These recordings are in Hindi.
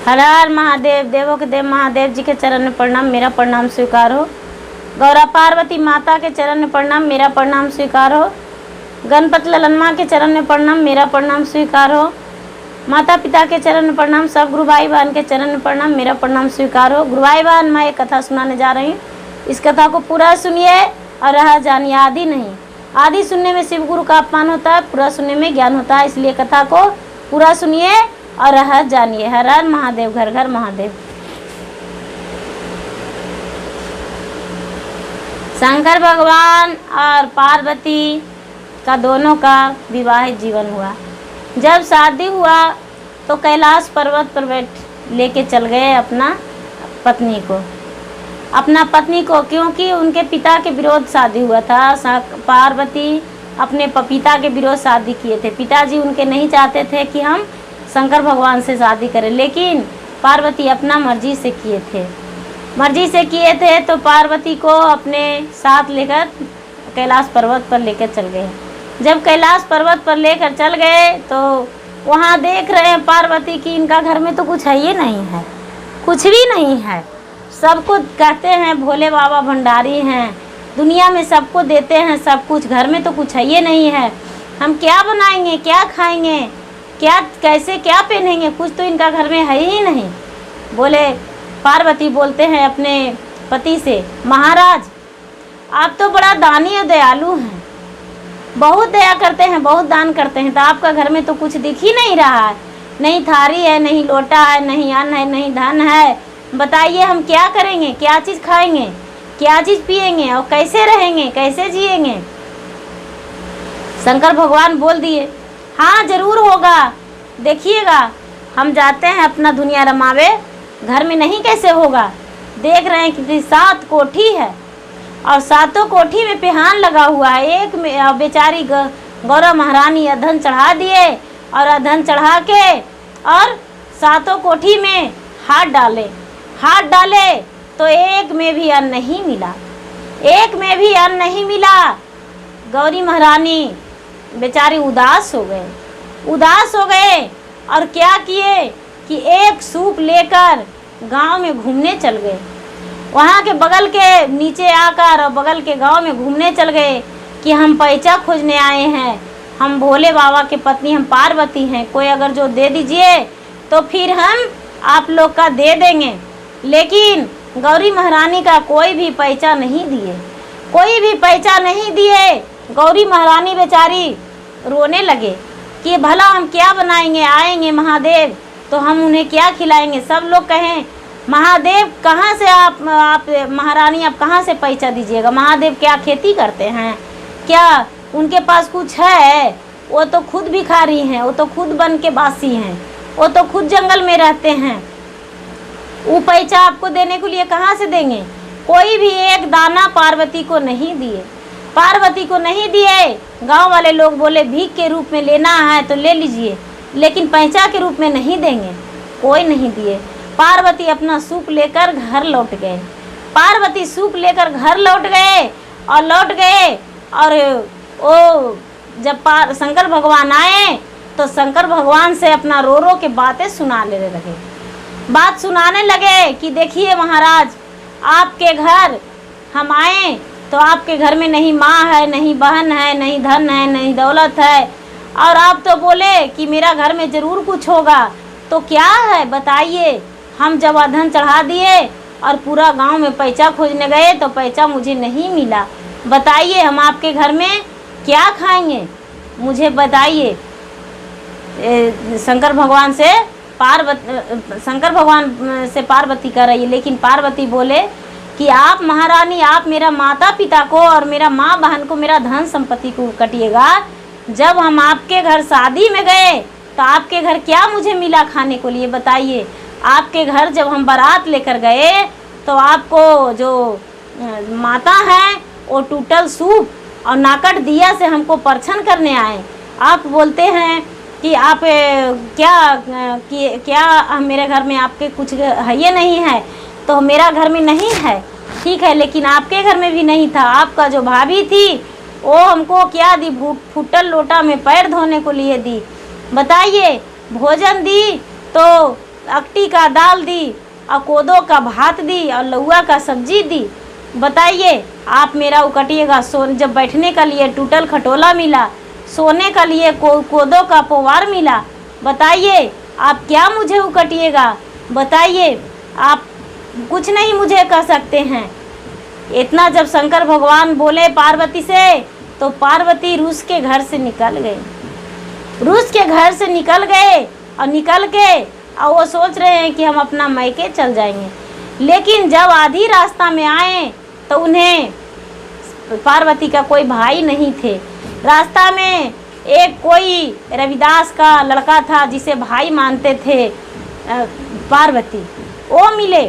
हर हर महादेव। देवों के देव महादेव जी के चरण में प्रणाम, मेरा प्रणाम स्वीकार हो। गौरा पार्वती माता के चरण में प्रणाम, मेरा प्रणाम स्वीकार हो। गणपति ललनमा के चरण में प्रणाम, मेरा प्रणाम स्वीकार हो। माता पिता के चरण में प्रणाम, सब गुरु भाई बहन के चरण में प्रणाम, मेरा प्रणाम स्वीकार हो। गुरु भाई बहन, मैं एक कथा सुनाने जा रही हूँ। इस कथा को पूरा सुनिए और रहा जानिए, आदि नहीं। आदि सुनने में शिव गुरु का अपमान होता है, पूरा सुनने में ज्ञान होता है। इसलिए कथा को पूरा सुनिए और रहा जानिए। हर हर महादेव, घर घर महादेव। शंकर भगवान और पार्वती का दोनों का विवाहित जीवन हुआ। जब शादी हुआ तो कैलाश पर्वत पर लेके चल गए अपना पत्नी को, क्योंकि उनके पिता के विरोध शादी हुआ था। पार्वती अपने पिता के विरोध शादी किए थे। पिताजी उनके नहीं चाहते थे कि हम शंकर भगवान से शादी करें, लेकिन पार्वती अपना मर्जी से किए थे। तो पार्वती को अपने साथ लेकर कैलाश पर्वत पर लेकर चल गए। जब कैलाश पर्वत पर लेकर चल गए तो वहाँ देख रहे हैं पार्वती की इनका घर में तो कुछ है ही नहीं है, कुछ भी नहीं है। सबको कहते हैं भोले बाबा भंडारी हैं, दुनिया में सबको देते हैं सब कुछ, घर में तो कुछ है ही नहीं है। हम क्या बनाएंगे, क्या खाएंगे, क्या कैसे क्या पहनेंगे, कुछ तो इनका घर में है ही नहीं। बोले पार्वती बोलते हैं अपने पति से, महाराज आप तो बड़ा दानी और दयालु हैं, बहुत दया करते हैं, बहुत दान करते हैं, तो आपका घर में तो कुछ दिख ही नहीं रहा है। नहीं थारी है, नहीं लोटा है, नहीं अन्न है, नहीं धन है। बताइए हम क्या करेंगे, क्या चीज़ खाएंगे, क्या चीज़ पिएंगे और कैसे रहेंगे, कैसे जिएंगे। शंकर भगवान बोल दिए, हाँ जरूर होगा, देखिएगा हम जाते हैं अपना दुनिया रमावे, घर में नहीं कैसे होगा। देख रहे हैं कि 7 कोठी है और 7 कोठी में पिहान लगा हुआ है। एक में बेचारी गौरा महारानी अधन चढ़ा दिए और अधन चढ़ा के और 7 कोठी में हाथ डाले तो एक में भी अन्न नहीं मिला। गौरी महारानी बेचारी उदास हो गए और क्या किए कि एक सूप लेकर गांव में घूमने चल गए। वहाँ के बगल के नीचे आकर और बगल के गांव में घूमने चल गए कि हम पैसा खोजने आए हैं, हम भोले बाबा के पत्नी, हम पार्वती हैं, कोई अगर जो दे दीजिए तो फिर हम आप लोग का दे देंगे। लेकिन गौरी महारानी का कोई भी पैसा नहीं दिए। गौरी महारानी बेचारी रोने लगे कि भला हम क्या बनाएंगे, आएंगे महादेव तो हम उन्हें क्या खिलाएंगे। सब लोग कहें महादेव कहाँ से आप महारानी आप कहाँ से पैसा दीजिएगा, महादेव क्या खेती करते हैं, क्या उनके पास कुछ है, वो तो खुद भिखारी हैं, वो तो खुद बन के बासी हैं, वो तो खुद जंगल में रहते हैं, वो पैसा आपको देने के लिए कहाँ से देंगे। कोई भी एक दाना पार्वती को नहीं दिए। गांव वाले लोग बोले भीख के रूप में लेना है तो ले लीजिए, लेकिन पैसा के रूप में नहीं देंगे, कोई नहीं दिए। पार्वती अपना सूप लेकर घर लौट गए और वो जब शंकर भगवान आए तो शंकर भगवान से अपना रो के बातें सुनाने लगे कि देखिए महाराज आपके घर हम आए तो आपके घर में नहीं माँ है, नहीं बहन है, नहीं धन है, नहीं दौलत है, और आप तो बोले कि मेरा घर में ज़रूर कुछ होगा, तो क्या है बताइए। हम जब अधन चढ़ा दिए और पूरा गांव में पैसा खोजने गए तो पैसा मुझे नहीं मिला, बताइए हम आपके घर में क्या खाएंगे, मुझे बताइए। शंकर भगवान से पार्वती कर रही है, लेकिन पार्वती बोले कि आप महारानी आप मेरा माता पिता को और मेरा माँ बहन को, मेरा धन संपत्ति को कटिएगा। जब हम आपके घर शादी में गए तो आपके घर क्या मुझे मिला खाने को लिए, बताइए। आपके घर जब हम बारात लेकर गए तो आपको जो माता हैं वो टूटल सूप और नाकट दिया से हमको परछन करने आए। आप बोलते हैं कि आप क्या मेरे घर में आपके कुछ है ये नहीं है, तो मेरा घर में नहीं है, ठीक है, लेकिन आपके घर में भी नहीं था। आपका जो भाभी थी वो हमको क्या दी, फुटल लोटा में पैर धोने को लिए दी, बताइए। भोजन दी तो अकटी का दाल दी और कोदो का भात दी और लौआ का सब्जी दी। बताइए आप मेरा उकटिएगा। जब बैठने का लिए टूटल खटोला मिला, सोने का लिए कोदो का पोवार मिला, बताइए आप क्या मुझे उकटिएगा? बताइए आप कुछ नहीं मुझे कह सकते हैं। इतना जब शंकर भगवान बोले पार्वती से, तो पार्वती रूस के घर से निकल गए। रूस के घर से निकल गए और निकल के और वो सोच रहे हैं कि हम अपना मायके चल जाएंगे। लेकिन जब आधी रास्ता में आए तो उन्हें पार्वती का कोई भाई नहीं थे। रास्ता में एक कोई रविदास का लड़का था जिसे भाई मानते थे पार्वती, वो मिले।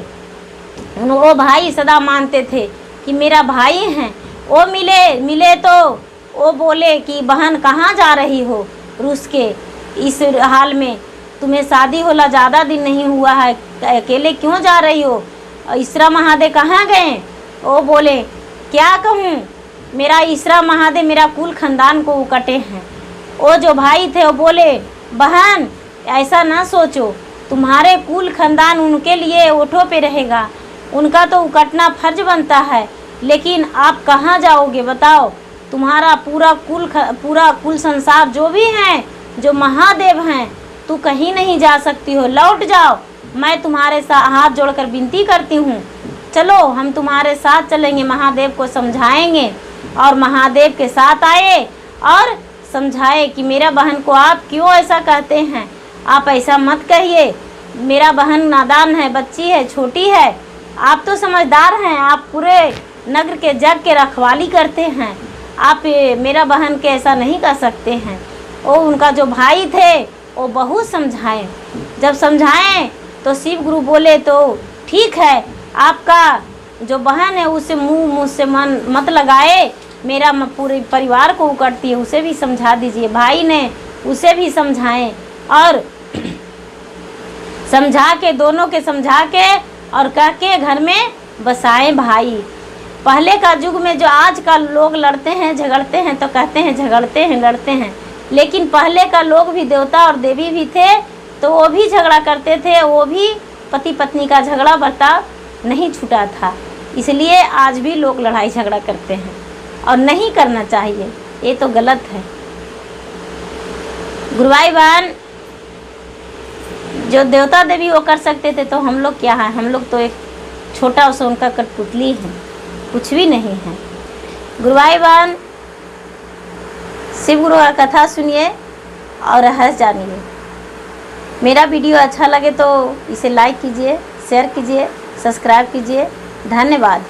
वो भाई सदा मानते थे कि मेरा भाई हैं। वो मिले तो वो बोले कि बहन कहाँ जा रही हो रूस के इस हाल में? तुम्हें शादी होला ज़्यादा दिन नहीं हुआ है, अकेले क्यों जा रही हो? ईसरा महादेव कहाँ गए? वो बोले क्या कहूँ, मेरा ईसरा महादेव मेरा कुल खानदान को उकटे हैं। वो जो भाई थे वो बोले बहन ऐसा ना सोचो, तुम्हारे कुल खानदान उनके लिए ओठों पे रहेगा, उनका तो उकटना फर्ज बनता है। लेकिन आप कहाँ जाओगे बताओ? तुम्हारा पूरा कुल संसार जो भी हैं, जो महादेव हैं, तू कहीं नहीं जा सकती हो, लौट जाओ। मैं तुम्हारे साथ हाथ जोड़कर विनती करती हूँ, चलो हम तुम्हारे साथ चलेंगे, महादेव को समझाएंगे। और महादेव के साथ आए और समझाए कि मेरा बहन को आप क्यों ऐसा कहते हैं, आप ऐसा मत कहिए, मेरा बहन नादान है, बच्ची है, छोटी है, आप तो समझदार हैं, आप पूरे नगर के जग के रखवाली करते हैं, आप मेरा बहन के ऐसा नहीं कर सकते हैं। वो उनका जो भाई थे वो बहुत समझाएं। जब समझाएं तो शिव गुरु बोले तो ठीक है, आपका जो बहन है उसे मुझसे मन मत लगाए, मेरा पूरे परिवार को उकटती है, उसे भी समझा दीजिए। भाई ने उसे भी समझाएं और समझा के दोनों के समझा के और कह के घर में बसाएं भाई। पहले का युग में जो आज का लोग लड़ते हैं झगड़ते हैं तो कहते हैं झगड़ते हैं लड़ते हैं, लेकिन पहले का लोग भी देवता और देवी भी थे तो वो भी झगड़ा करते थे, वो भी पति पत्नी का झगड़ा बर्ताव नहीं छूटा था। इसलिए आज भी लोग लड़ाई झगड़ा करते हैं और नहीं करना चाहिए, ये तो गलत है। गुरुभाई बहन जो देवता देवी वो कर सकते थे तो हम लोग क्या है? हम लोग तो एक छोटा सा उनका कठपुतली है, कुछ भी नहीं है। गुरुभाई बहन शिव गुरु का कथा सुनिए और हंस जानिए। मेरा वीडियो अच्छा लगे तो इसे लाइक कीजिए, शेयर कीजिए, सब्सक्राइब कीजिए। धन्यवाद।